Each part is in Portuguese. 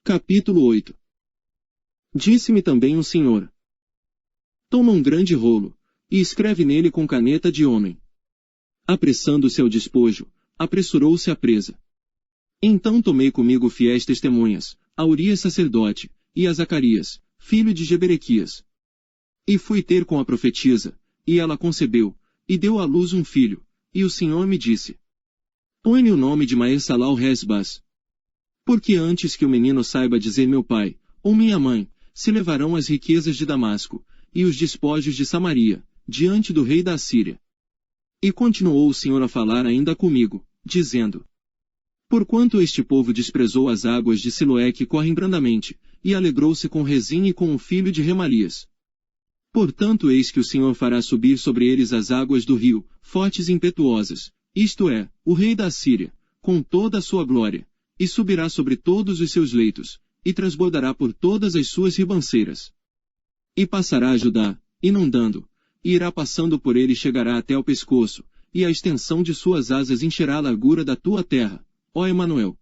Capítulo 8. Disse-me também o Senhor: toma um grande rolo, e escreve nele com caneta de homem. Apressando-se ao despojo, apressurou-se a presa. Então tomei comigo fiéis testemunhas, a Urias sacerdote, e a Zacarias, filho de Jeberequias. E fui ter com a profetisa, e ela concebeu, e deu à luz um filho, e o Senhor me disse: põe-lhe o nome de Maer-Salal-Res-Bas. Porque antes que o menino saiba dizer meu pai, ou minha mãe, se levarão as riquezas de Damasco, e os despojos de Samaria, diante do rei da Assíria. E continuou o Senhor a falar ainda comigo, dizendo: porquanto este povo desprezou as águas de Siloé que correm brandamente, e alegrou-se com Rezim e com o filho de Remalias. Portanto eis que o Senhor fará subir sobre eles as águas do rio, fortes e impetuosas, isto é, o rei da Assíria, com toda a sua glória, e subirá sobre todos os seus leitos, e transbordará por todas as suas ribanceiras. E passará a Judá, inundando, e irá passando por ele e chegará até ao pescoço, e a extensão de suas asas encherá a largura da tua terra, ó Emanuel.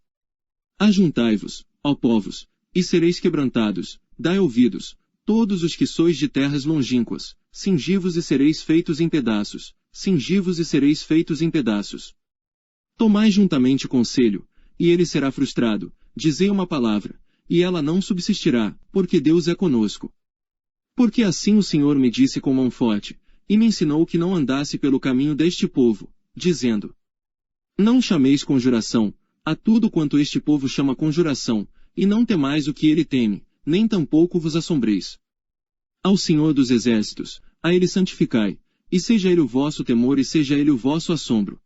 Ajuntai-vos, ó povos, e sereis quebrantados, dai ouvidos, todos os que sois de terras longínquas, cingi-vos e sereis feitos em pedaços, cingi-vos e sereis feitos em pedaços. Tomai juntamente conselho, e ele será frustrado, dizei uma palavra, e ela não subsistirá, porque Deus é conosco. Porque assim o Senhor me disse com mão forte, e me ensinou que não andasse pelo caminho deste povo, dizendo: não chameis conjuração, a tudo quanto este povo chama conjuração, e não temais o que ele teme, nem tampouco vos assombreis. Ao Senhor dos Exércitos, a ele santificai, e seja ele o vosso temor e seja ele o vosso assombro.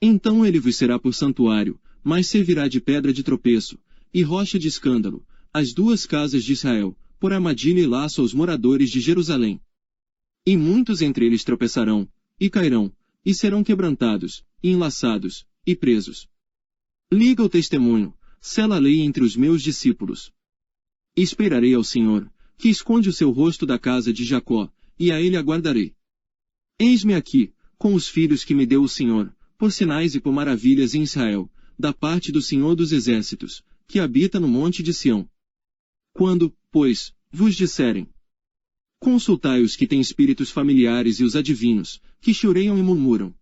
Então ele vos será por santuário, mas servirá de pedra de tropeço, e rocha de escândalo, as duas casas de Israel, por armadilha e laço aos moradores de Jerusalém. E muitos entre eles tropeçarão, e cairão, e serão quebrantados, e enlaçados, e presos. Liga o testemunho, sela a lei entre os meus discípulos. Esperarei ao Senhor, que esconde o seu rosto da casa de Jacó, e a ele aguardarei. Eis-me aqui, com os filhos que me deu o Senhor, por sinais e por maravilhas em Israel, da parte do Senhor dos Exércitos, que habita no monte de Sião. Quando, pois, vos disserem: consultai os que têm espíritos familiares e os adivinhos, que choreiam e murmuram.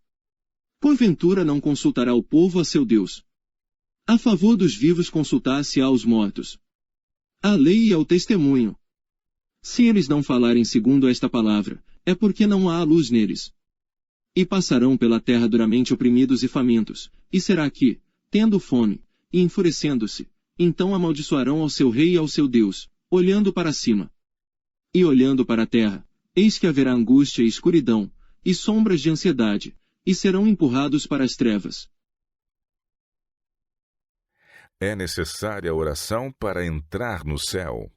Porventura não consultará o povo a seu Deus? A favor dos vivos consultar-se aos mortos. A lei e ao testemunho. Se eles não falarem segundo esta palavra, é porque não há luz neles. E passarão pela terra duramente oprimidos e famintos, e será que, tendo fome, e enfurecendo-se, então amaldiçoarão ao seu rei e ao seu Deus, olhando para cima. E olhando para a terra, eis que haverá angústia e escuridão, e sombras de ansiedade, e serão empurrados para as trevas. É necessária a oração para entrar no céu.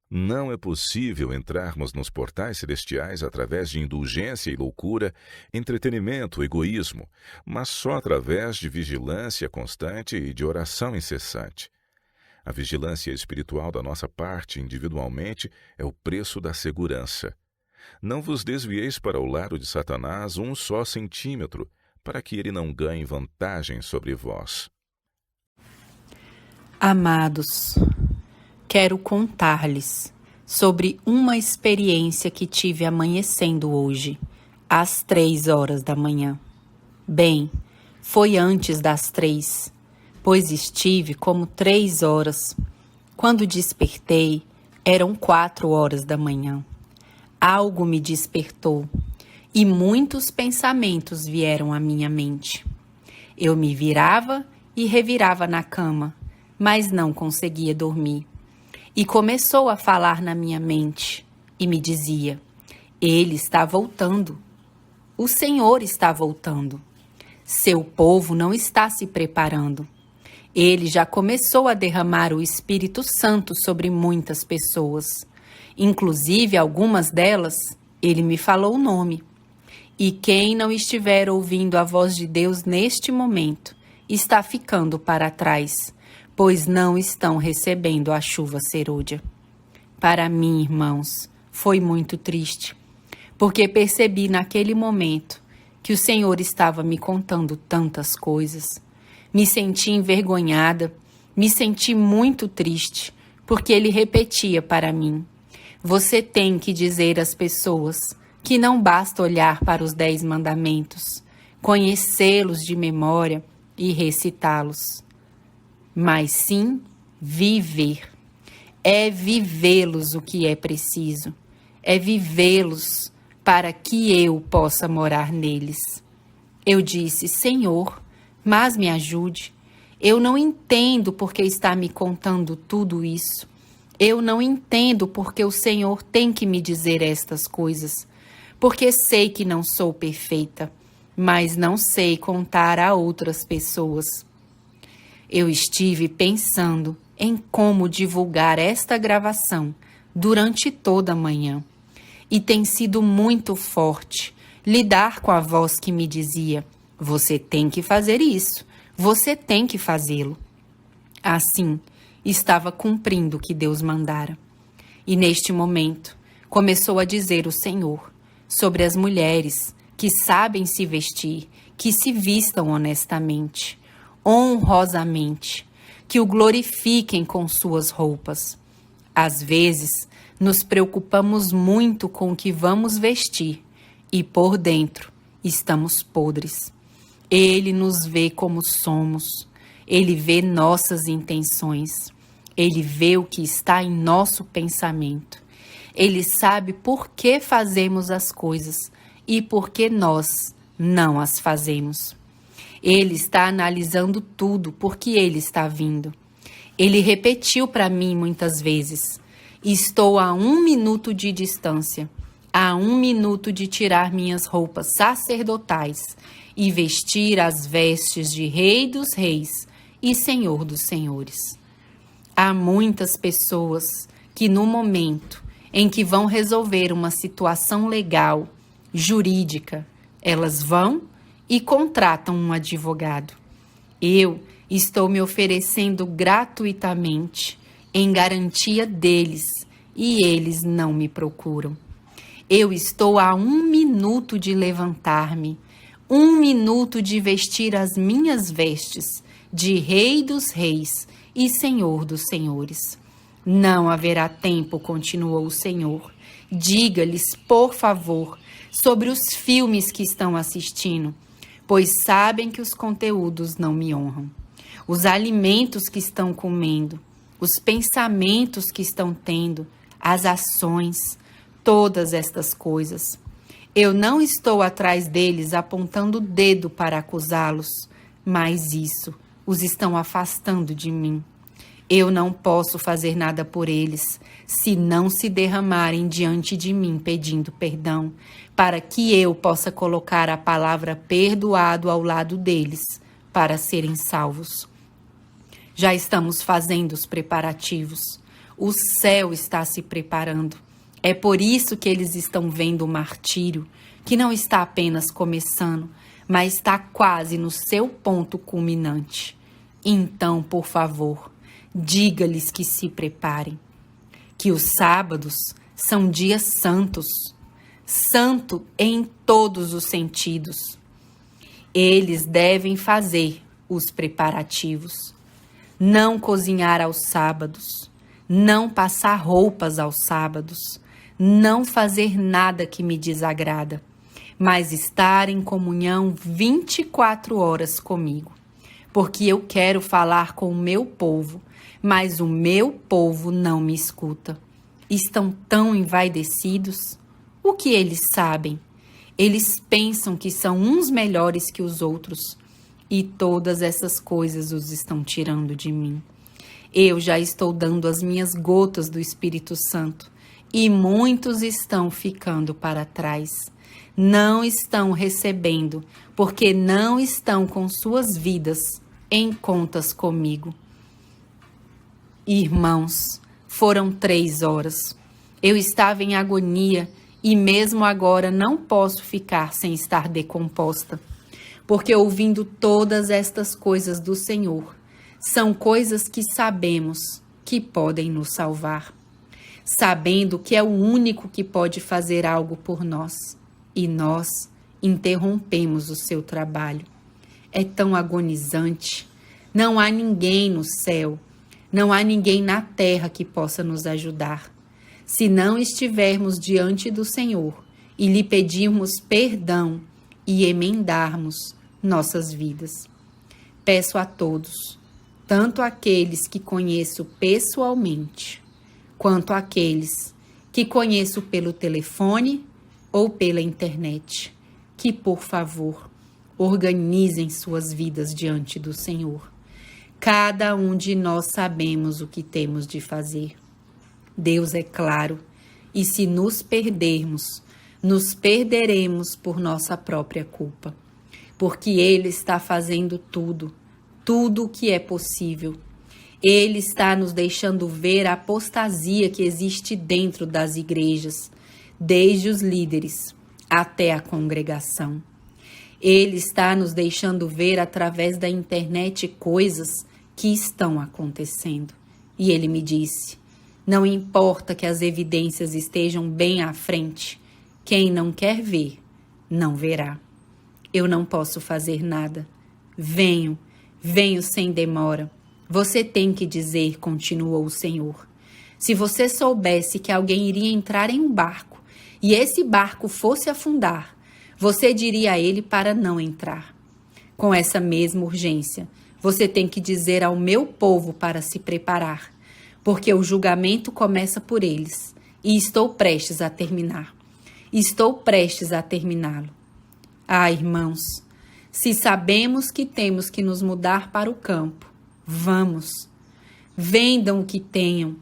Não é possível entrarmos nos portais celestiais através de indulgência e loucura, entretenimento, egoísmo, mas só através de vigilância constante e de oração incessante. A vigilância espiritual da nossa parte individualmente é o preço da segurança. Não vos desvieis para o lado de Satanás um só centímetro, para que ele não ganhe vantagem sobre vós. Amados, quero contar-lhes sobre uma experiência que tive amanhecendo hoje, às 3 horas da manhã. Bem, foi antes das 3, pois estive como 3 horas. Quando despertei, eram 4 horas da manhã. Algo me despertou e muitos pensamentos vieram à minha mente. Eu me virava e revirava na cama, mas não conseguia dormir. E começou a falar na minha mente e me dizia: ele está voltando. O Senhor está voltando. Seu povo não está se preparando. Ele já começou a derramar o Espírito Santo sobre muitas pessoas. Inclusive, algumas delas, ele me falou o nome. E quem não estiver ouvindo a voz de Deus neste momento, está ficando para trás, pois não estão recebendo a chuva serôdia. Para mim, irmãos, foi muito triste, porque percebi naquele momento que o Senhor estava me contando tantas coisas. Me senti envergonhada, Me senti muito triste, porque ele repetia para mim: você tem que dizer às pessoas que não basta olhar para os 10 mandamentos, conhecê-los de memória e recitá-los, mas sim viver. É vivê-los o que é preciso. É vivê-los para que eu possa morar neles. Eu disse: Senhor, mas me ajude. Eu não entendo porque está me contando tudo isso. Eu não entendo porque o Senhor tem que me dizer estas coisas. Porque sei que não sou perfeita, mas não sei contar a outras pessoas. Eu estive pensando em como divulgar esta gravação durante toda a manhã. E tem sido muito forte lidar com a voz que me dizia: você tem que fazer isso, você tem que fazê-lo. Assim, estava cumprindo o que Deus mandara. E neste momento, começou a dizer o Senhor sobre as mulheres que sabem se vestir, que se vistam honestamente, honrosamente, que o glorifiquem com suas roupas. Às vezes, nos preocupamos muito com o que vamos vestir e por dentro estamos podres. Ele nos vê como somos, ele vê nossas intenções, ele vê o que está em nosso pensamento. Ele sabe por que fazemos as coisas e por que nós não as fazemos. Ele está analisando tudo porque ele está vindo. Ele repetiu para mim muitas vezes: estou a 1 minuto de distância, a 1 minuto de tirar minhas roupas sacerdotais e vestir as vestes de Rei dos Reis e Senhor dos Senhores. Há muitas pessoas que no momento em que vão resolver uma situação legal, jurídica, elas vão e contratam um advogado. Eu estou me oferecendo gratuitamente em garantia deles e eles não me procuram. Eu estou a 1 minuto de levantar-me, 1 minuto de vestir as minhas vestes de Rei dos Reis e Senhor dos Senhores. Não haverá tempo, continuou o Senhor. Diga-lhes, por favor, sobre os filmes que estão assistindo, pois sabem que os conteúdos não me honram. Os alimentos que estão comendo, os pensamentos que estão tendo, as ações, todas estas coisas. Eu não estou atrás deles apontando o dedo para acusá-los, mas isso os estão afastando de mim. Eu não posso fazer nada por eles, se não se derramarem diante de mim pedindo perdão, para que eu possa colocar a palavra perdoado ao lado deles, para serem salvos. Já estamos fazendo os preparativos. O céu está se preparando. É por isso que eles estão vendo o martírio, que não está apenas começando, mas está quase no seu ponto culminante. Então, por favor, diga-lhes que se preparem, que os sábados são dias santos, santo em todos os sentidos. Eles devem fazer os preparativos, não cozinhar aos sábados, não passar roupas aos sábados, não fazer nada que me desagrada, mas estar em comunhão 24 horas comigo, porque eu quero falar com o meu povo, mas o meu povo não me escuta. Estão tão envaidecidos. O que eles sabem? Eles pensam que são uns melhores que os outros. E todas essas coisas os estão tirando de mim. Eu já estou dando as minhas gotas do Espírito Santo. E muitos estão ficando para trás. Não estão recebendo, porque não estão com suas vidas em contas comigo. Irmãos, foram 3 horas. Eu estava em agonia e mesmo agora não posso ficar sem estar decomposta, porque ouvindo todas estas coisas do Senhor, são coisas que sabemos que podem nos salvar, sabendo que é o único que pode fazer algo por nós, e nós interrompemos o seu trabalho. É tão agonizante. Não há ninguém no céu, não há ninguém na terra que possa nos ajudar. Se não estivermos diante do Senhor e lhe pedirmos perdão e emendarmos nossas vidas. Peço a todos, tanto aqueles que conheço pessoalmente, quanto aqueles que conheço pelo telefone ou pela internet, que, por favor, organizem suas vidas diante do Senhor. Cada um de nós sabemos o que temos de fazer. Deus é claro, e se nos perdermos, nos perderemos por nossa própria culpa, porque Ele está fazendo tudo o que é possível. Ele está nos deixando ver a apostasia que existe dentro das igrejas, desde os líderes até a congregação. Ele está nos deixando ver através da internet coisas que estão acontecendo. E Ele me disse: não importa que as evidências estejam bem à frente, quem não quer ver, não verá. Eu não posso fazer nada. Venho sem demora. Você tem que dizer, continuou o Senhor. Se você soubesse que alguém iria entrar em um barco e esse barco fosse afundar, você diria a ele para não entrar. Com essa mesma urgência, você tem que dizer ao meu povo para se preparar, porque o julgamento começa por eles e estou prestes a terminar. Estou prestes a terminá-lo. Ah, irmãos, se sabemos que temos que nos mudar para o campo, vamos. Vendam o que tenham.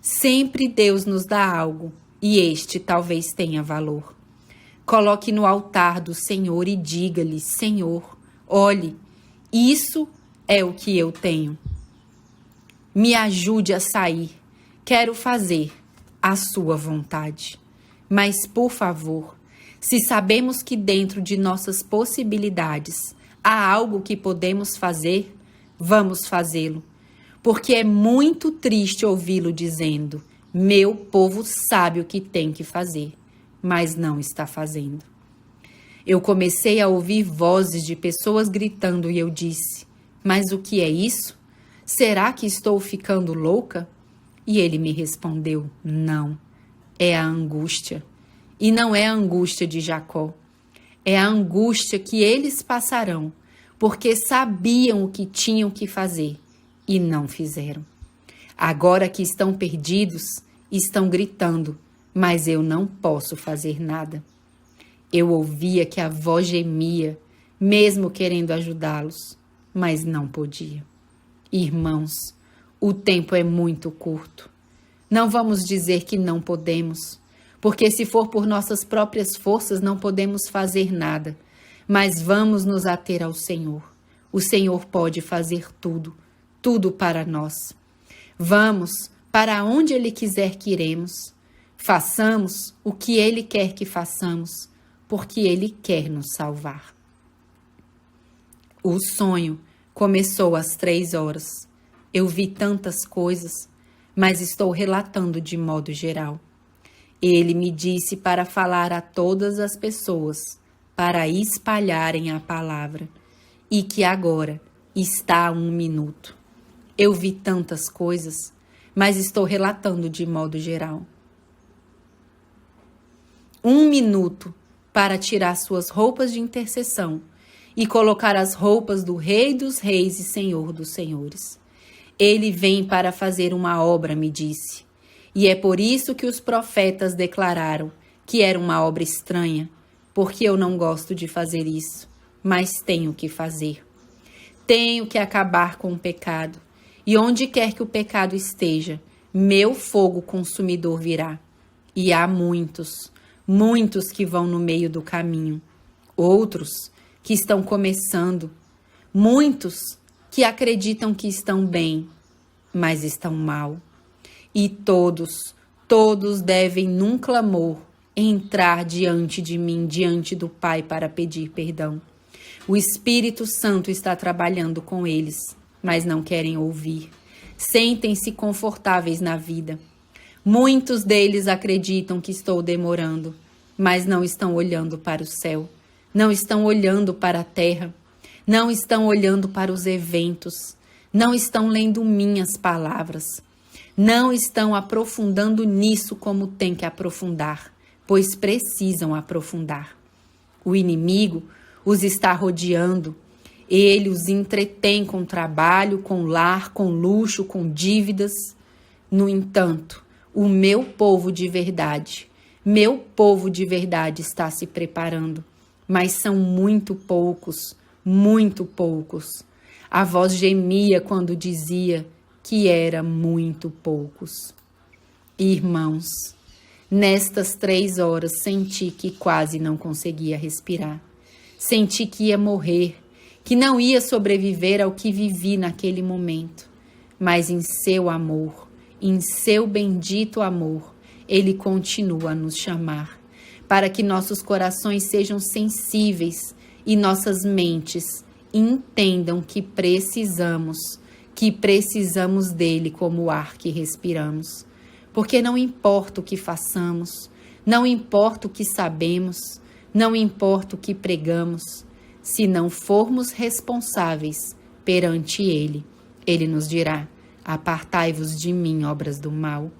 Sempre Deus nos dá algo e este talvez tenha valor. Coloque no altar do Senhor e diga-lhe: Senhor, olhe, isso é o que eu tenho. Me ajude a sair. Quero fazer a sua vontade. Mas, por favor, se sabemos que dentro de nossas possibilidades há algo que podemos fazer, vamos fazê-lo. Porque é muito triste ouvi-lo dizendo: meu povo sabe o que tem que fazer, mas não está fazendo. Eu comecei a ouvir vozes de pessoas gritando e eu disse: mas o que é isso? Será que estou ficando louca? E ele me respondeu: não, é a angústia. E não é a angústia de Jacó, é a angústia que eles passarão, porque sabiam o que tinham que fazer e não fizeram. Agora que estão perdidos, estão gritando, mas eu não posso fazer nada. Eu ouvia que a voz gemia, mesmo querendo ajudá-los, mas não podia. Irmãos, o tempo é muito curto. Não vamos dizer que não podemos, porque se for por nossas próprias forças não podemos fazer nada, mas vamos nos ater ao Senhor. O Senhor pode fazer tudo, tudo para nós. Vamos para onde Ele quiser que iremos. Façamos o que Ele quer que façamos, porque Ele quer nos salvar. O sonho começou às 3 horas. Eu vi tantas coisas, mas estou relatando de modo geral. Ele me disse para falar a todas as pessoas, para espalharem a palavra, e que agora está a 1 minuto. Eu vi tantas coisas, mas estou relatando de modo geral. 1 minuto para tirar suas roupas de intercessão e colocar as roupas do Rei dos Reis e Senhor dos Senhores. Ele vem para fazer uma obra, me disse. E é por isso que os profetas declararam que era uma obra estranha, porque eu não gosto de fazer isso, mas tenho que fazer. Tenho que acabar com o pecado, e onde quer que o pecado esteja, meu fogo consumidor virá. E há muitos que vão no meio do caminho, outros que estão começando, muitos que acreditam que estão bem, mas estão mal. E todos devem, num clamor, entrar diante de mim, diante do Pai, para pedir perdão. O Espírito Santo está trabalhando com eles, mas não querem ouvir. Sentem-se confortáveis na vida. Muitos deles acreditam que estou demorando, mas não estão olhando para o céu, não estão olhando para a terra, não estão olhando para os eventos, não estão lendo minhas palavras, não estão aprofundando nisso como tem que aprofundar, pois precisam aprofundar. O inimigo os está rodeando, ele os entretém com trabalho, com lar, com luxo, com dívidas. No entanto, o meu povo de verdade está se preparando, mas são muito poucos, muito poucos. A voz gemia quando dizia que era muito poucos. Irmãos, nestas 3 horas senti que quase não conseguia respirar. Senti que ia morrer, que não ia sobreviver ao que vivi naquele momento. Mas em seu amor, em seu bendito amor, Ele continua a nos chamar, para que nossos corações sejam sensíveis e nossas mentes entendam que precisamos dele como o ar que respiramos. Porque não importa o que façamos, não importa o que sabemos, não importa o que pregamos, se não formos responsáveis perante Ele, Ele nos dirá: apartai-vos de mim, obras do mal.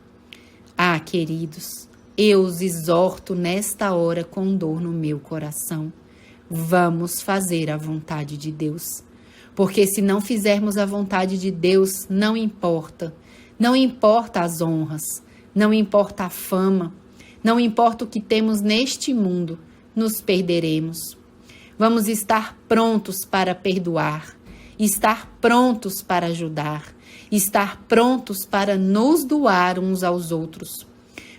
Ah, queridos, eu os exorto nesta hora com dor no meu coração. Vamos fazer a vontade de Deus. Porque se não fizermos a vontade de Deus, não importa. Não importa as honras, não importa a fama, não importa o que temos neste mundo, nos perderemos. Vamos estar prontos para perdoar, estar prontos para ajudar, estar prontos para nos doar uns aos outros.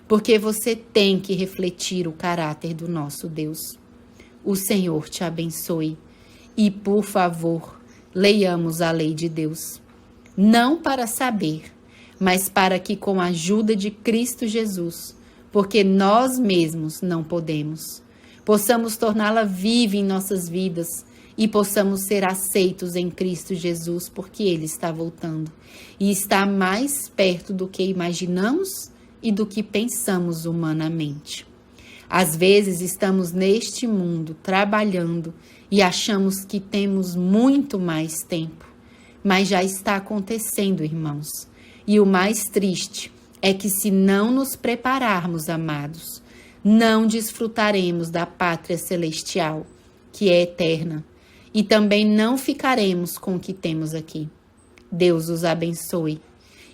Porque você tem que refletir o caráter do nosso Deus. O Senhor te abençoe e, por favor, leiamos a lei de Deus. Não para saber, mas para que com a ajuda de Cristo Jesus, porque nós mesmos não podemos, possamos torná-la viva em nossas vidas e possamos ser aceitos em Cristo Jesus, porque Ele está voltando e está mais perto do que imaginamos e do que pensamos humanamente. Às vezes estamos neste mundo trabalhando e achamos que temos muito mais tempo, mas já está acontecendo, irmãos. E o mais triste é que se não nos prepararmos, amados, não desfrutaremos da pátria celestial, que é eterna, e também não ficaremos com o que temos aqui. Deus os abençoe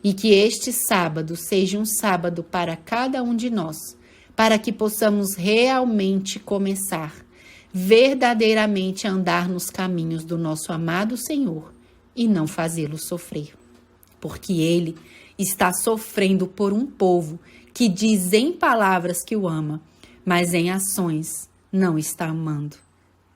e que este sábado seja um sábado para cada um de nós, para que possamos realmente começar, verdadeiramente a andar nos caminhos do nosso amado Senhor e não fazê-lo sofrer. Porque Ele está sofrendo por um povo que diz em palavras que o ama, mas em ações não está amando.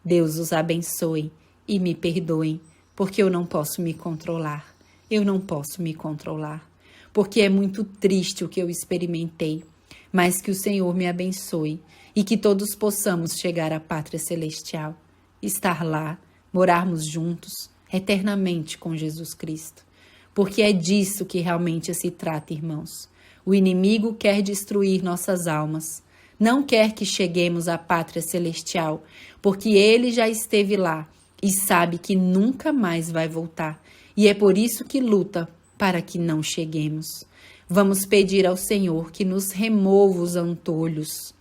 Deus os abençoe e me perdoem, porque eu não posso me controlar. Eu não posso me controlar, porque é muito triste o que eu experimentei, mas que o Senhor me abençoe e que todos possamos chegar à pátria celestial, estar lá, morarmos juntos, eternamente com Jesus Cristo. Porque é disso que realmente se trata, irmãos. O inimigo quer destruir nossas almas, não quer que cheguemos à pátria celestial, porque ele já esteve lá e sabe que nunca mais vai voltar. E é por isso que luta para que não cheguemos. Vamos pedir ao Senhor que nos remova os antolhos,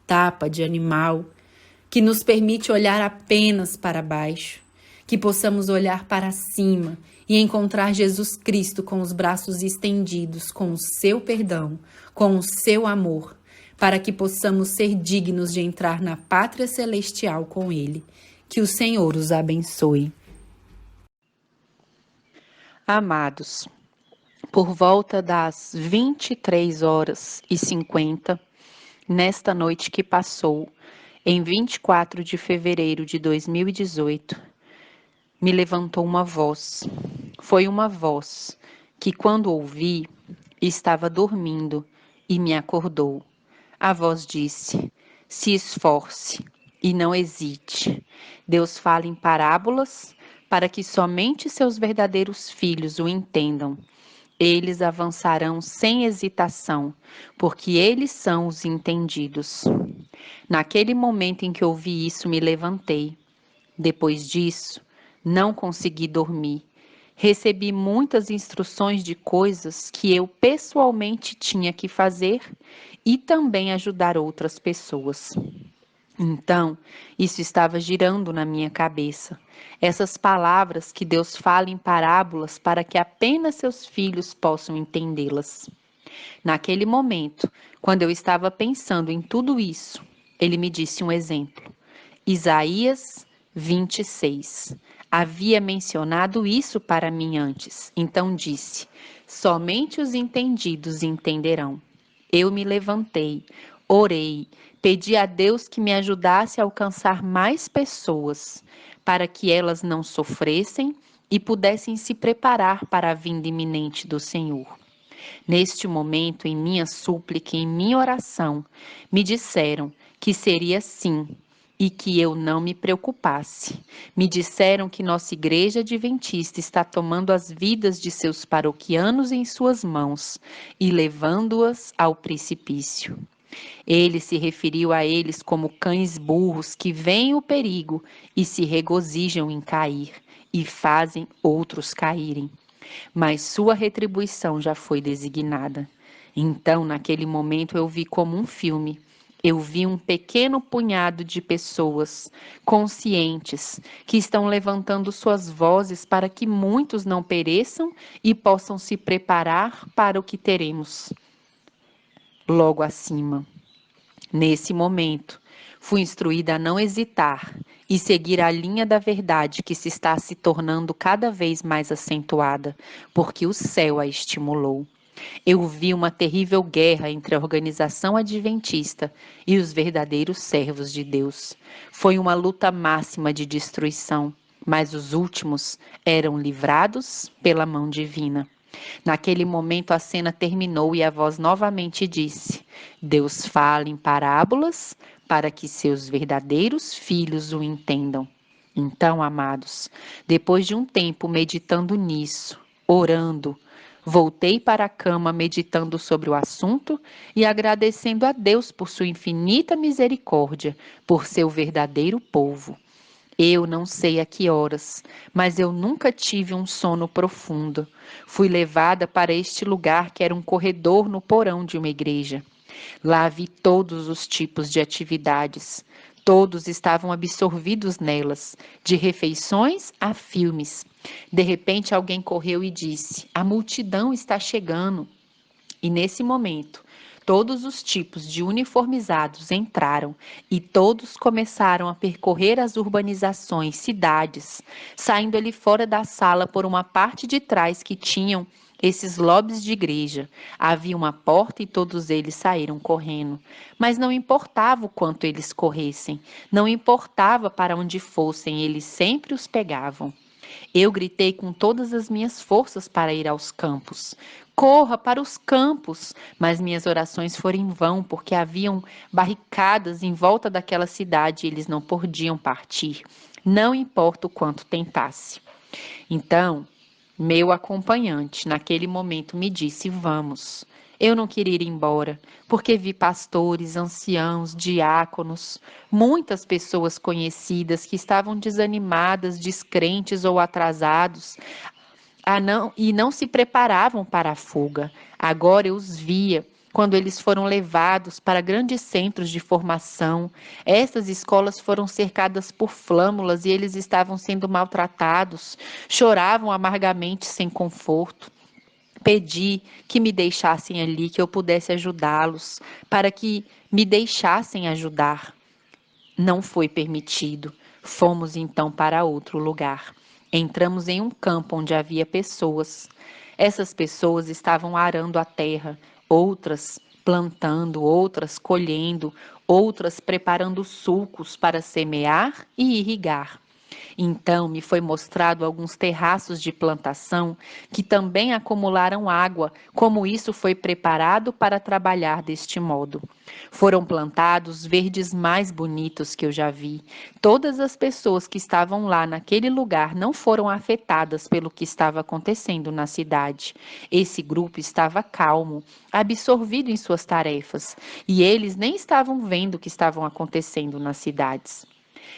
tapa de animal, que nos permite olhar apenas para baixo, que possamos olhar para cima e encontrar Jesus Cristo com os braços estendidos, com o seu perdão, com o seu amor, para que possamos ser dignos de entrar na pátria celestial com Ele. Que o Senhor os abençoe. Amados, por volta das 23h50, nesta noite que passou, em 24 de fevereiro de 2018, me levantou uma voz. Foi uma voz que, quando ouvi, estava dormindo e me acordou. A voz disse: se esforce e não hesite. Deus fala em parábolas para que somente seus verdadeiros filhos o entendam. Eles avançarão sem hesitação, porque eles são os entendidos. Naquele momento em que ouvi isso, me levantei. Depois disso, não consegui dormir. Recebi muitas instruções de coisas que eu pessoalmente tinha que fazer e também ajudar outras pessoas. Então, isso estava girando na minha cabeça. Essas palavras que Deus fala em parábolas para que apenas seus filhos possam entendê-las. Naquele momento, quando eu estava pensando em tudo isso, ele me disse um exemplo. Isaías 26. Havia mencionado isso para mim antes, então disse: somente os entendidos entenderão. Eu me levantei, orei, pedi a Deus que me ajudasse a alcançar mais pessoas, para que elas não sofressem e pudessem se preparar para a vinda iminente do Senhor. Neste momento, em minha súplica, em minha oração, me disseram que seria assim e que eu não me preocupasse. Me disseram que nossa igreja adventista está tomando as vidas de seus paroquianos em suas mãos e levando-as ao precipício. Ele se referiu a eles como cães burros que veem o perigo e se regozijam em cair e fazem outros caírem. Mas sua retribuição já foi designada. Então, naquele momento, eu vi como um filme. Eu vi um pequeno punhado de pessoas conscientes que estão levantando suas vozes para que muitos não pereçam e possam se preparar para o que teremos logo acima. Nesse momento, fui instruída a não hesitar e seguir a linha da verdade que se está se tornando cada vez mais acentuada, porque o céu a estimulou. Eu vi uma terrível guerra entre a organização adventista e os verdadeiros servos de Deus. Foi uma luta máxima de destruição, mas os últimos eram livrados pela mão divina. Naquele momento a cena terminou e a voz novamente disse: Deus fala em parábolas para que seus verdadeiros filhos o entendam. Então, amados, depois de um tempo meditando nisso, orando, voltei para a cama meditando sobre o assunto e agradecendo a Deus por sua infinita misericórdia, por seu verdadeiro povo. Eu não sei a que horas, mas eu nunca tive um sono profundo. Fui levada para este lugar que era um corredor no porão de uma igreja. Lá vi todos os tipos de atividades. Todos estavam absorvidos nelas, de refeições a filmes. De repente alguém correu e disse: a multidão está chegando. E nesse momento, todos os tipos de uniformizados entraram e todos começaram a percorrer as urbanizações, cidades, saindo ali fora da sala por uma parte de trás que tinham esses lobbies de igreja. Havia uma porta e todos eles saíram correndo. Mas não importava o quanto eles corressem, não importava para onde fossem, eles sempre os pegavam. Eu gritei com todas as minhas forças para ir aos campos. Corra para os campos! Mas minhas orações foram em vão, porque haviam barricadas em volta daquela cidade e eles não podiam partir, não importa o quanto tentasse. Então, meu acompanhante, naquele momento, me disse: vamos. Eu não queria ir embora, porque vi pastores, anciãos, diáconos, muitas pessoas conhecidas que estavam desanimadas, descrentes ou atrasados, e não se preparavam para a fuga. Agora eu os via quando eles foram levados para grandes centros de formação. Essas escolas foram cercadas por flâmulas e eles estavam sendo maltratados, choravam amargamente sem conforto. Pedi que me deixassem ali, que eu pudesse ajudá-los, para que me deixassem ajudar. Não foi permitido. Fomos então para outro lugar. Entramos em um campo onde havia pessoas. Essas pessoas estavam arando a terra, outras plantando, outras colhendo, outras preparando sulcos para semear e irrigar. Então me foi mostrado alguns terraços de plantação que também acumularam água, como isso foi preparado para trabalhar deste modo. Foram plantados verdes mais bonitos que eu já vi. Todas as pessoas que estavam lá naquele lugar não foram afetadas pelo que estava acontecendo na cidade. Esse grupo estava calmo, absorvido em suas tarefas, e eles nem estavam vendo o que estavam acontecendo nas cidades.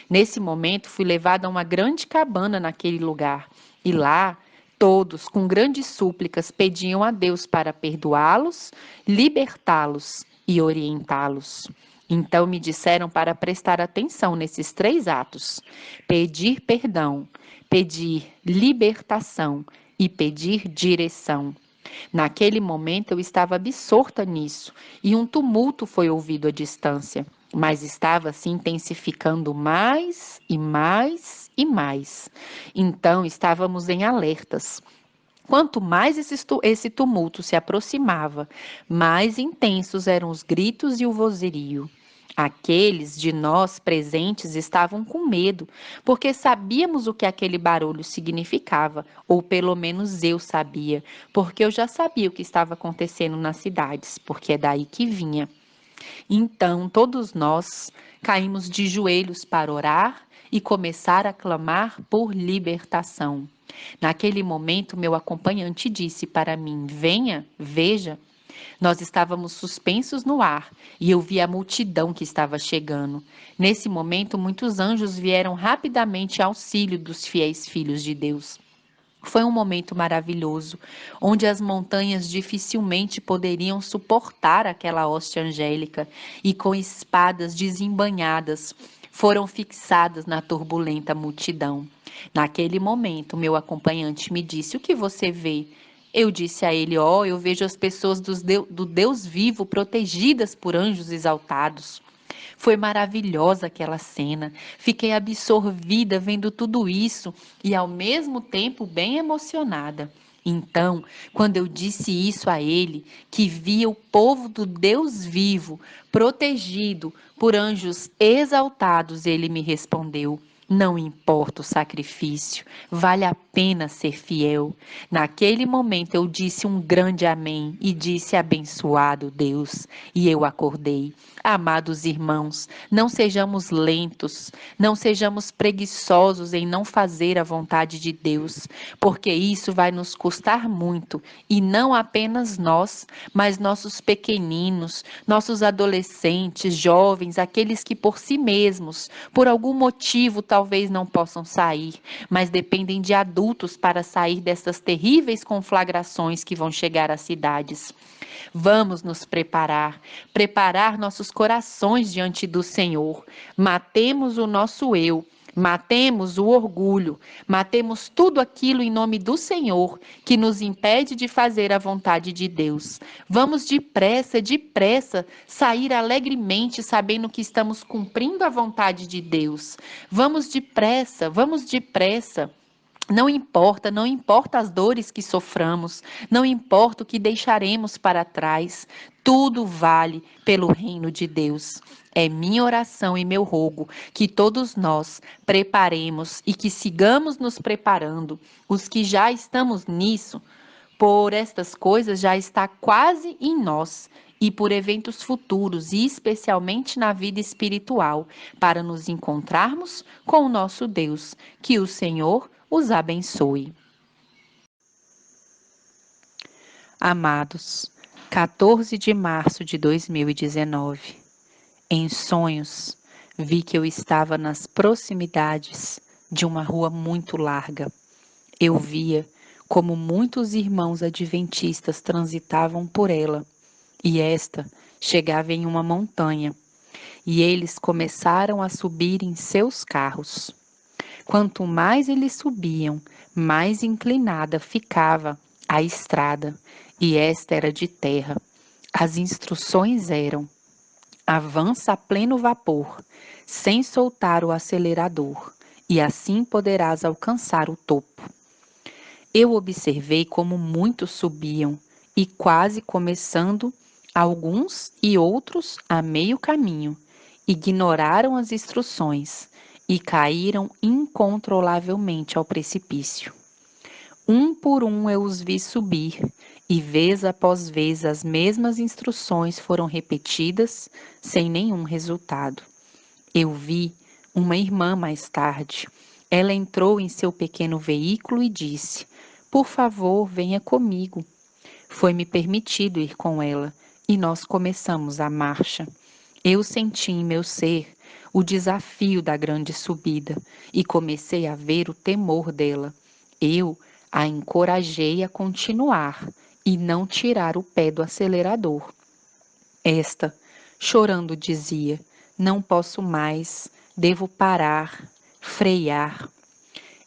Nesse momento, fui levada a uma grande cabana naquele lugar, e lá Todos, com grandes súplicas, pediam a Deus para perdoá-los, libertá-los e orientá-los. Então me disseram para prestar atenção nesses 3 atos: pedir perdão, pedir libertação e pedir direção. Naquele momento eu estava absorta nisso e um tumulto foi ouvido à distância, mas estava se intensificando mais e mais e mais. Então estávamos em alertas. Quanto mais esse tumulto se aproximava, mais intensos eram os gritos e o vozerio. Aqueles de nós presentes estavam com medo, porque sabíamos o que aquele barulho significava, ou pelo menos eu sabia, porque eu já sabia o que estava acontecendo nas cidades, porque é daí que vinha. Então, todos nós caímos de joelhos para orar e começar a clamar por libertação. Naquele momento, meu acompanhante disse para mim: venha, veja. Nós estávamos suspensos no ar e eu vi a multidão que estava chegando. Nesse momento, muitos anjos vieram rapidamente ao auxílio dos fiéis filhos de Deus. Foi um momento maravilhoso, onde as montanhas dificilmente poderiam suportar aquela hóstia angélica e com espadas desembainhadas foram fixadas na turbulenta multidão. Naquele momento, meu acompanhante me disse: o que você vê? Eu disse a ele: eu vejo as pessoas do Deus vivo protegidas por anjos exaltados. Foi maravilhosa aquela cena. Fiquei absorvida vendo tudo isso e ao mesmo tempo bem emocionada. Então, quando eu disse isso a ele, que via o povo do Deus vivo, protegido por anjos exaltados, ele me respondeu: não importa o sacrifício, vale a pena ser fiel. Naquele momento eu disse um grande amém e disse: abençoado Deus. E eu acordei. Amados irmãos, não sejamos lentos, não sejamos preguiçosos em não fazer a vontade de Deus, porque isso vai nos custar muito, e não apenas nós, mas nossos pequeninos, nossos adolescentes, jovens, aqueles que por si mesmos, por algum motivo, talvez não possam sair, mas dependem de adultos para sair dessas terríveis conflagrações que vão chegar às cidades. Vamos nos preparar nossos corações diante do Senhor. Matemos o nosso eu, matemos o orgulho, matemos tudo aquilo em nome do Senhor que nos impede de fazer a vontade de Deus. Vamos depressa, sair alegremente sabendo que estamos cumprindo a vontade de Deus. Vamos depressa, vamos depressa. Não importa as dores que soframos, não importa o que deixaremos para trás, tudo vale pelo reino de Deus. É minha oração e meu rogo que todos nós preparemos e que sigamos nos preparando. Os que já estamos nisso, por estas coisas já está quase em nós e por eventos futuros e especialmente na vida espiritual, para nos encontrarmos com o nosso Deus. Que o Senhor os abençoe. Amados, 14 de março de 2019. Em sonhos, vi que eu estava nas proximidades de uma rua muito larga. Eu via como muitos irmãos adventistas transitavam por ela, e esta chegava em uma montanha, e eles começaram a subir em seus carros. Quanto mais eles subiam, mais inclinada ficava a estrada, e esta era de terra. As instruções eram: avança a pleno vapor, sem soltar o acelerador, e assim poderás alcançar o topo. Eu observei como muitos subiam, e quase começando, alguns e outros a meio caminho, ignoraram as instruções e caíram incontrolavelmente ao precipício. Um por um eu os vi subir, e vez após vez as mesmas instruções foram repetidas, sem nenhum resultado. Eu vi uma irmã mais tarde. Ela entrou em seu pequeno veículo e disse: por favor, venha comigo. Foi-me permitido ir com ela, e nós começamos a marcha. Eu senti em meu ser o desafio da grande subida, e comecei a ver o temor dela. Eu A encorajei a continuar e não tirar o pé do acelerador. Esta, chorando, dizia: não posso mais, devo parar, frear.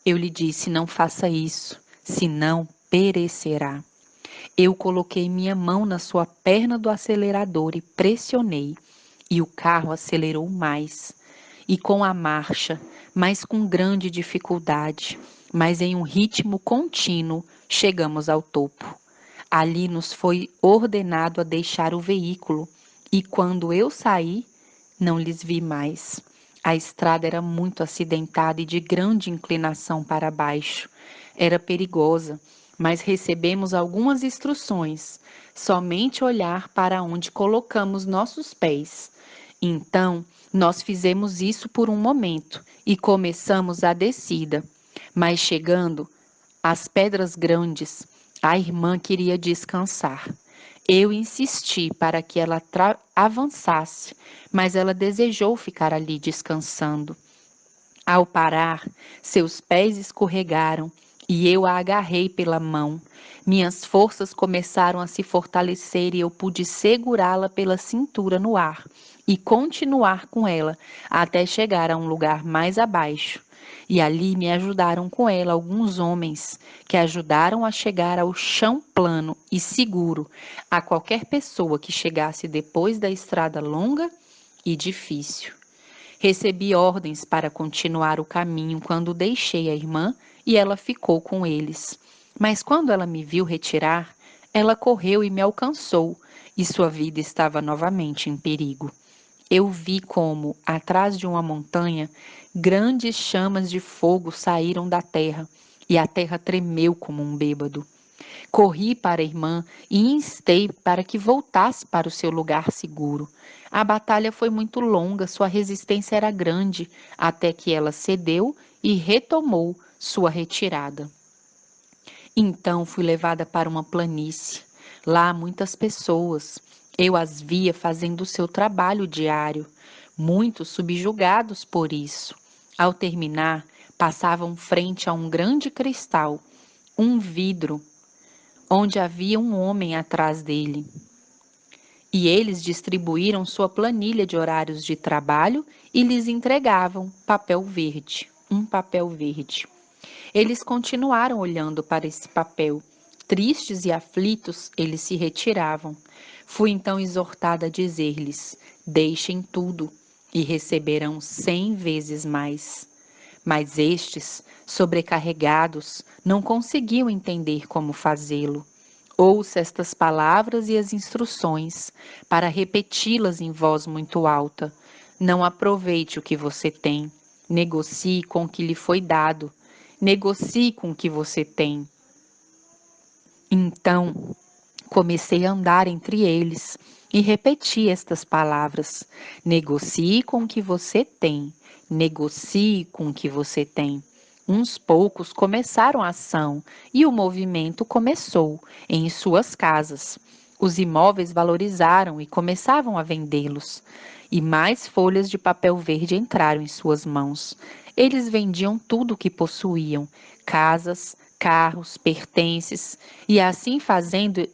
Eu lhe disse: não faça isso, senão perecerá. Eu coloquei minha mão na sua perna do acelerador e pressionei, e o carro acelerou mais. E com a marcha, mas com grande dificuldade, mas em um ritmo contínuo, chegamos ao topo. Ali nos foi ordenado a deixar o veículo, e quando eu saí, não lhes vi mais. A estrada era muito acidentada e de grande inclinação para baixo. Era perigosa, mas recebemos algumas instruções. Somente olhar para onde colocamos nossos pés. Então, nós fizemos isso por um momento e começamos a descida. Mas chegando às pedras grandes, a irmã queria descansar. Eu insisti para que ela avançasse, mas ela desejou ficar ali descansando. Ao parar, seus pés escorregaram e eu a agarrei pela mão. Minhas forças começaram a se fortalecer e eu pude segurá-la pela cintura no ar e continuar com ela até chegar a um lugar mais abaixo. E ali me ajudaram com ela alguns homens que ajudaram a chegar ao chão plano e seguro a qualquer pessoa que chegasse depois da estrada longa e difícil. Recebi ordens para continuar o caminho quando deixei a irmã e ela ficou com eles. Mas quando ela me viu retirar, ela correu e me alcançou, e sua vida estava novamente em perigo. Eu vi como, atrás de uma montanha, grandes chamas de fogo saíram da terra, e a terra tremeu como um bêbado. Corri para a irmã e instei para que voltasse para o seu lugar seguro. A batalha foi muito longa, sua resistência era grande, até que ela cedeu e retomou sua retirada. Então fui levada para uma planície. Lá muitas pessoas. Eu as via fazendo o seu trabalho diário, muitos subjugados por isso. Ao terminar, passavam frente a um grande cristal, um vidro, onde havia um homem atrás dele. E eles distribuíram sua planilha de horários de trabalho e lhes entregavam papel verde, um papel verde. Eles continuaram olhando para esse papel. Tristes e aflitos, eles se retiravam. Fui então exortada a dizer-lhes: deixem tudo e receberão 100 vezes mais. Mas estes, sobrecarregados, não conseguiam entender como fazê-lo. Ouça estas palavras e as instruções, para repeti-las em voz muito alta. Não aproveite o que você tem. Negocie com o que lhe foi dado. Negocie com o que você tem. Então, comecei a andar entre eles e repeti estas palavras. Negocie com o que você tem. Negocie com o que você tem. Uns poucos começaram a ação e o movimento começou em suas casas. Os imóveis valorizaram e começavam a vendê-los. E mais folhas de papel verde entraram em suas mãos. Eles vendiam tudo o que possuíam: casas, carros, pertences, e assim fazendo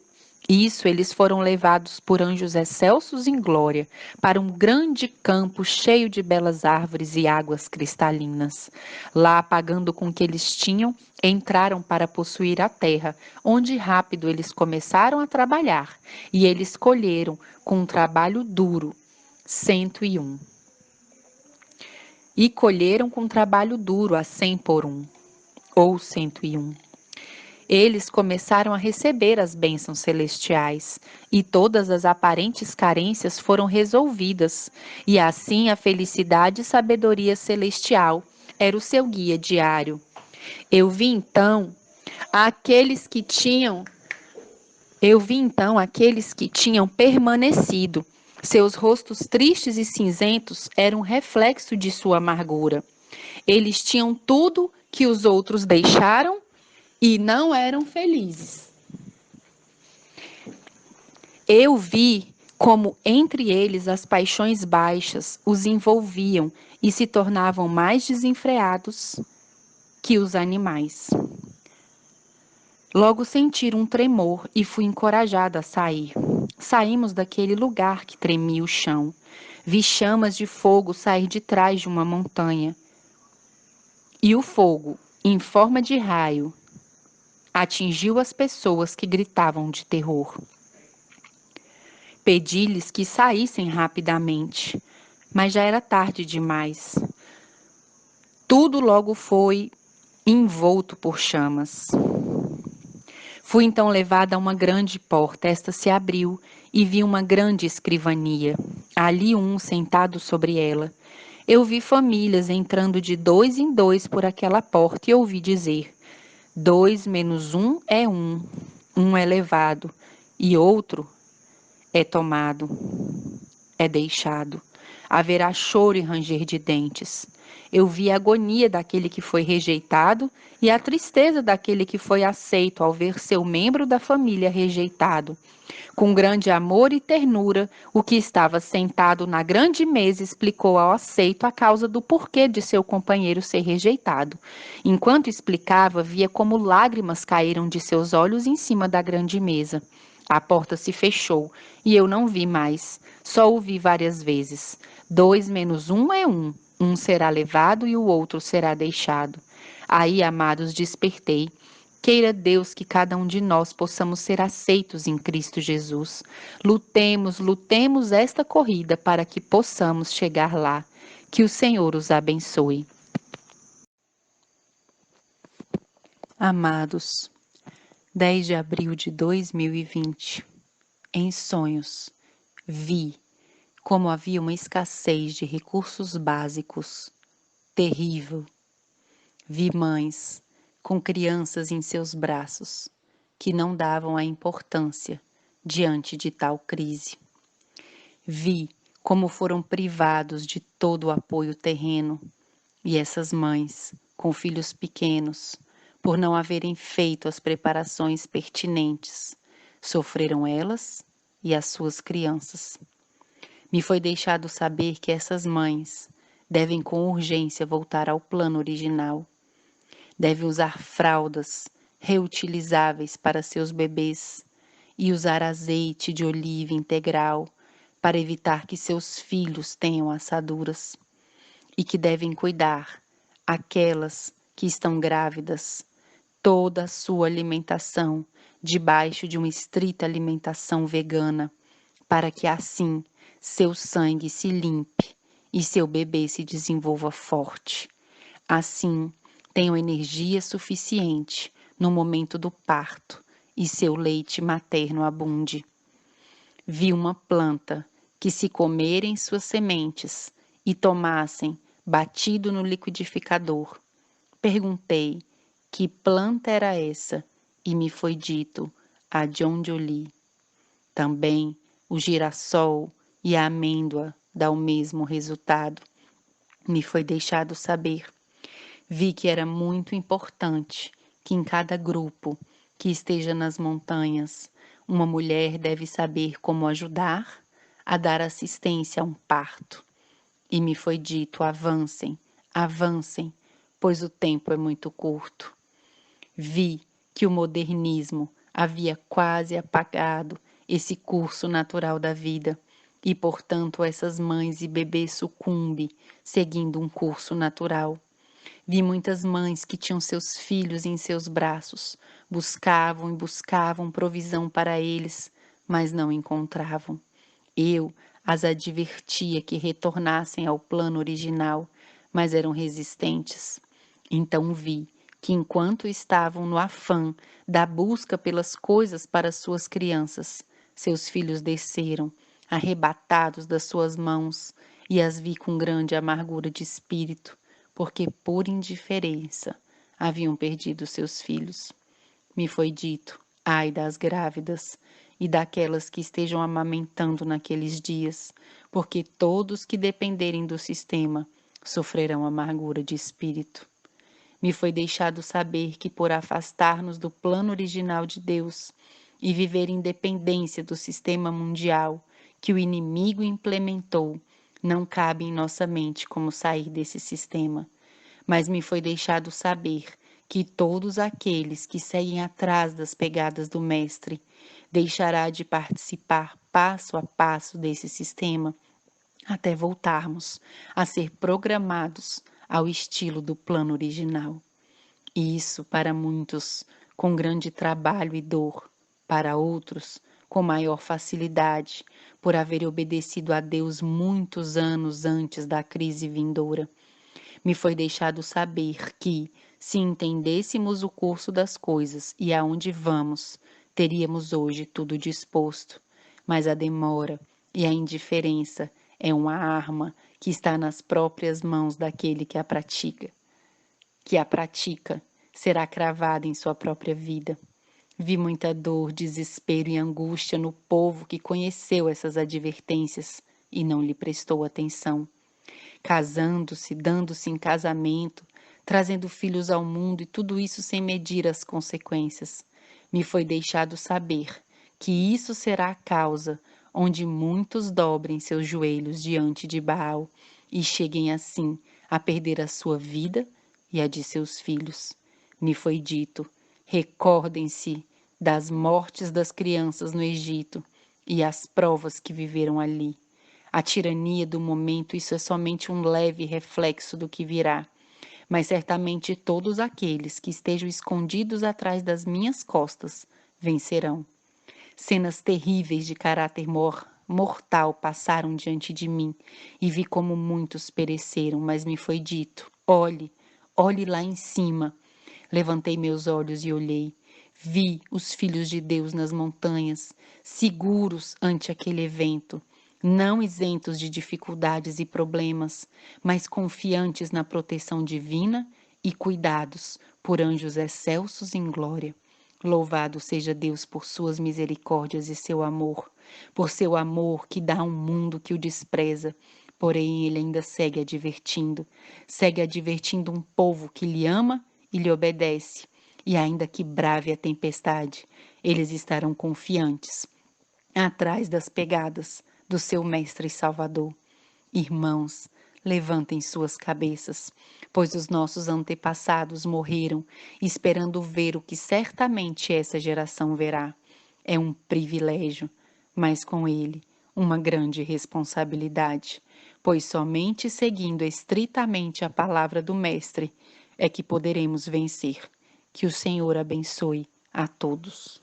isso, eles foram levados por anjos excelsos em glória para um grande campo cheio de belas árvores e águas cristalinas. Lá, pagando com o que eles tinham, entraram para possuir a terra, onde rápido eles começaram a trabalhar, e eles colheram com um trabalho duro 101. E colheram com trabalho duro a 100 por 1, ou 101. Eles começaram a receber as bênçãos celestiais, e todas as aparentes carências foram resolvidas, e assim a felicidade e sabedoria celestial era o seu guia diário. Eu vi então aqueles que tinham permanecido. Seus rostos tristes e cinzentos eram reflexo de sua amargura. Eles tinham tudo que os outros deixaram e não eram felizes. Eu vi como entre eles as paixões baixas os envolviam e se tornavam mais desenfreados que os animais. Logo senti um tremor e fui encorajada a sair. Saímos daquele lugar que tremia o chão. Vi chamas de fogo sair de trás de uma montanha. E o fogo, em forma de raio, atingiu as pessoas que gritavam de terror. Pedi-lhes que saíssem rapidamente, mas já era tarde demais. Tudo logo foi envolto por chamas. Fui então levada a uma grande porta. Esta se abriu e vi uma grande escrivania. Ali sentado sobre ela. Eu vi famílias entrando de 2 em 2 por aquela porta e ouvi dizer: 2 menos 1 é 1. Um é levado e outro é tomado, é deixado. Haverá choro e ranger de dentes. Eu vi a agonia daquele que foi rejeitado e a tristeza daquele que foi aceito ao ver seu membro da família rejeitado. Com grande amor e ternura, o que estava sentado na grande mesa explicou ao aceito a causa do porquê de seu companheiro ser rejeitado. Enquanto explicava, via como lágrimas caíram de seus olhos em cima da grande mesa. A porta se fechou e eu não vi mais, só o vi várias vezes. 2 menos 1 é 1. Um será levado e o outro será deixado. Aí, amados, despertei. Queira Deus que cada um de nós possamos ser aceitos em Cristo Jesus. Lutemos, lutemos esta corrida para que possamos chegar lá. Que o Senhor os abençoe. Amados, 10 de abril de 2020. Em sonhos, vi como havia uma escassez de recursos básicos terrível. Vi mães com crianças em seus braços que não davam a importância diante de tal crise. Vi como foram privados de todo o apoio terreno e essas mães com filhos pequenos, por não haverem feito as preparações pertinentes, sofreram elas e as suas crianças. Me foi deixado saber que essas mães devem com urgência voltar ao plano original. Devem usar fraldas reutilizáveis para seus bebês e usar azeite de oliva integral para evitar que seus filhos tenham assaduras. E que devem cuidar aquelas que estão grávidas, toda a sua alimentação debaixo de uma estrita alimentação vegana, para que assim seu sangue se limpe e seu bebê se desenvolva forte. Assim, tenham energia suficiente no momento do parto e seu leite materno abunde. Vi uma planta que, se comerem suas sementes e tomassem batido no liquidificador, perguntei que planta era essa e me foi dito a jonjoli. Também o girassol e a amêndoa dá o mesmo resultado. Me foi deixado saber. Vi que era muito importante que em cada grupo que esteja nas montanhas, uma mulher deve saber como ajudar a dar assistência a um parto. E me foi dito: avancem, avancem, pois o tempo é muito curto. Vi que o modernismo havia quase apagado esse curso natural da vida e, portanto, essas mães e bebês sucumbem seguindo um curso natural. Vi muitas mães que tinham seus filhos em seus braços, buscavam e buscavam provisão para eles, mas não encontravam. Eu as advertia que retornassem ao plano original, mas eram resistentes. Então vi que enquanto estavam no afã da busca pelas coisas para suas crianças, seus filhos desceram, arrebatados das suas mãos, e as vi com grande amargura de espírito, porque por indiferença haviam perdido seus filhos. Me foi dito: ai das grávidas e daquelas que estejam amamentando naqueles dias, porque todos que dependerem do sistema sofrerão amargura de espírito. Me foi deixado saber que, por afastar-nos do plano original de Deus e viver em dependência do sistema mundial que o inimigo implementou, não cabe em nossa mente como sair desse sistema. Mas me foi deixado saber que todos aqueles que seguem atrás das pegadas do Mestre deixará de participar passo a passo desse sistema até voltarmos a ser programados ao estilo do plano original. E isso para muitos com grande trabalho e dor, para outros com maior facilidade, por haver obedecido a Deus muitos anos antes da crise vindoura. Me foi deixado saber que, se entendêssemos o curso das coisas e aonde vamos, teríamos hoje tudo disposto. Mas a demora e a indiferença é uma arma que está nas próprias mãos daquele que a pratica. Será cravada em sua própria vida. Vi muita dor, desespero e angústia no povo que conheceu essas advertências e não lhe prestou atenção. Casando-se, dando-se em casamento, trazendo filhos ao mundo e tudo isso sem medir as consequências. Me foi deixado saber que isso será a causa onde muitos dobrem seus joelhos diante de Baal e cheguem assim a perder a sua vida e a de seus filhos. Me foi dito: recordem-se das mortes das crianças no Egito e as provas que viveram ali. A tirania do momento, isso é somente um leve reflexo do que virá. Mas certamente todos aqueles que estejam escondidos atrás das minhas costas vencerão. Cenas terríveis de caráter mortal passaram diante de mim e vi como muitos pereceram, mas me foi dito: olhe lá em cima. Levantei meus olhos e olhei. Vi os filhos de Deus nas montanhas, seguros ante aquele evento, não isentos de dificuldades e problemas, mas confiantes na proteção divina e cuidados por anjos excelsos em glória. Louvado seja Deus por suas misericórdias e seu amor, por seu amor que dá a um mundo que o despreza. Porém, ele ainda segue advertindo um povo que lhe ama e lhe obedece. E ainda que brave a tempestade, eles estarão confiantes, atrás das pegadas do seu Mestre e Salvador. Irmãos, levantem suas cabeças, pois os nossos antepassados morreram esperando ver o que certamente essa geração verá. É um privilégio, mas com ele uma grande responsabilidade, pois somente seguindo estritamente a palavra do Mestre é que poderemos vencer. Que o Senhor abençoe a todos.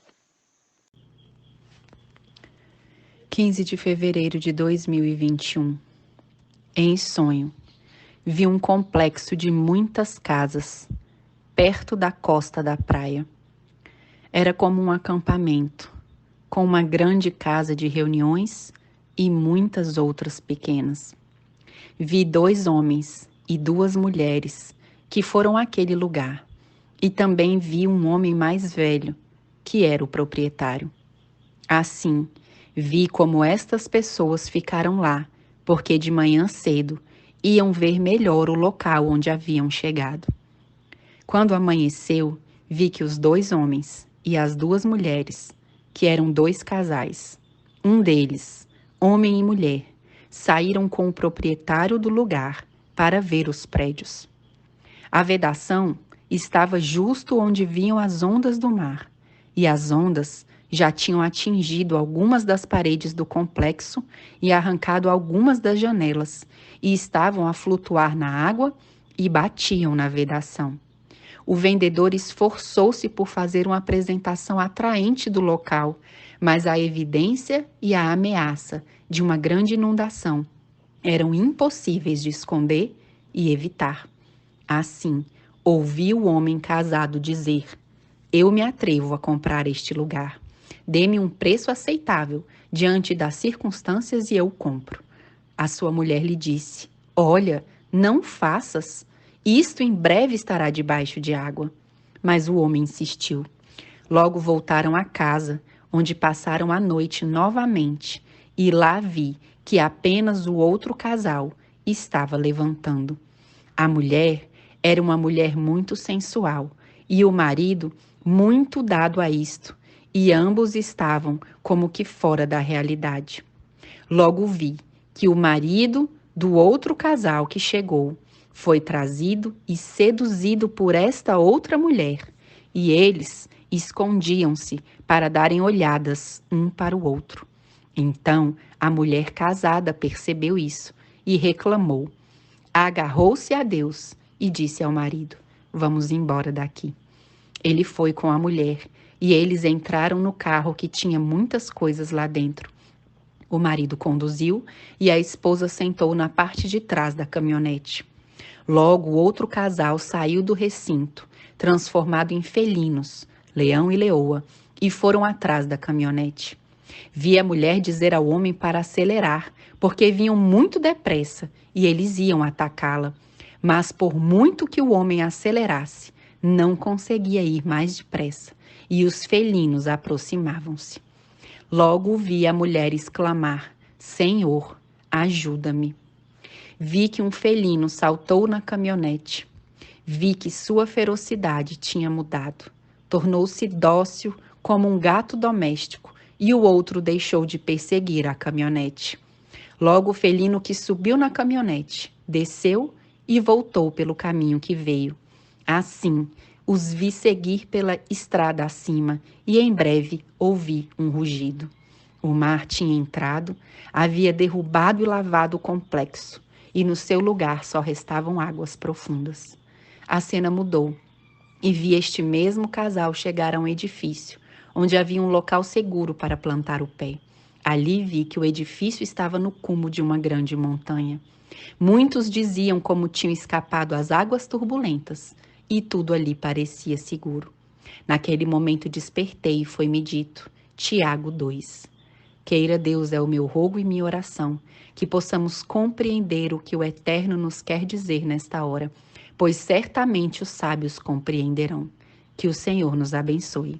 15 de fevereiro de 2021. Em sonho, vi um complexo de muitas casas, perto da costa da praia. Era como um acampamento, com uma grande casa de reuniões e muitas outras pequenas. Vi 2 homens e 2 mulheres que foram àquele lugar, e também vi um homem mais velho, que era o proprietário. Assim, vi como estas pessoas ficaram lá, porque de manhã cedo iam ver melhor o local onde haviam chegado. Quando amanheceu, vi que os 2 homens e as 2 mulheres, que eram 2 casais, um deles, homem e mulher, saíram com o proprietário do lugar para ver os prédios. A vedação estava justo onde vinham as ondas do mar, e as ondas já tinham atingido algumas das paredes do complexo e arrancado algumas das janelas, e estavam a flutuar na água e batiam na vedação. O vendedor esforçou-se por fazer uma apresentação atraente do local, mas a evidência e a ameaça de uma grande inundação eram impossíveis de esconder e evitar. Assim, ouvi o homem casado dizer: eu me atrevo a comprar este lugar. Dê-me um preço aceitável diante das circunstâncias e eu compro. A sua mulher lhe disse: olha, não faças. Isto em breve estará debaixo de água. Mas o homem insistiu. Logo voltaram à casa, onde passaram a noite novamente, e lá vi que apenas o outro casal estava levantando. A mulher era uma mulher muito sensual, e o marido muito dado a isto, e ambos estavam como que fora da realidade. Logo vi que o marido do outro casal que chegou Foi trazido e seduzido por esta outra mulher, e eles escondiam-se para darem olhadas um para o outro. Então a mulher casada percebeu isso e reclamou. Agarrou-se a Deus e disse ao marido: Vamos embora daqui. Ele foi com a mulher e eles entraram no carro que tinha muitas coisas lá dentro. O marido conduziu e a esposa sentou na parte de trás da caminhonete. Logo, outro casal saiu do recinto, transformado em felinos, leão e leoa, e foram atrás da caminhonete. Vi a mulher dizer ao homem para acelerar, porque vinham muito depressa e eles iam atacá-la. Mas por muito que o homem acelerasse, não conseguia ir mais depressa, e os felinos aproximavam-se. Logo vi a mulher exclamar: Senhor, ajuda-me. Vi que um felino saltou na caminhonete. Vi que sua ferocidade tinha mudado. Tornou-se dócil como um gato doméstico e o outro deixou de perseguir a caminhonete. Logo o felino que subiu na caminhonete desceu e voltou pelo caminho que veio. Assim, os vi seguir pela estrada acima e em breve ouvi um rugido. O mar tinha entrado, havia derrubado e lavado o complexo, e no seu lugar só restavam águas profundas. A cena mudou e vi este mesmo casal chegar a um edifício, onde havia um local seguro para plantar o pé. Ali vi que o edifício estava no cume de uma grande montanha. Muitos diziam como tinham escapado às águas turbulentas, e tudo ali parecia seguro. Naquele momento despertei e foi-me dito, Tiago 2. Queira Deus é o meu rogo e minha oração, que possamos compreender o que o Eterno nos quer dizer nesta hora, pois certamente os sábios compreenderão. Que o Senhor nos abençoe.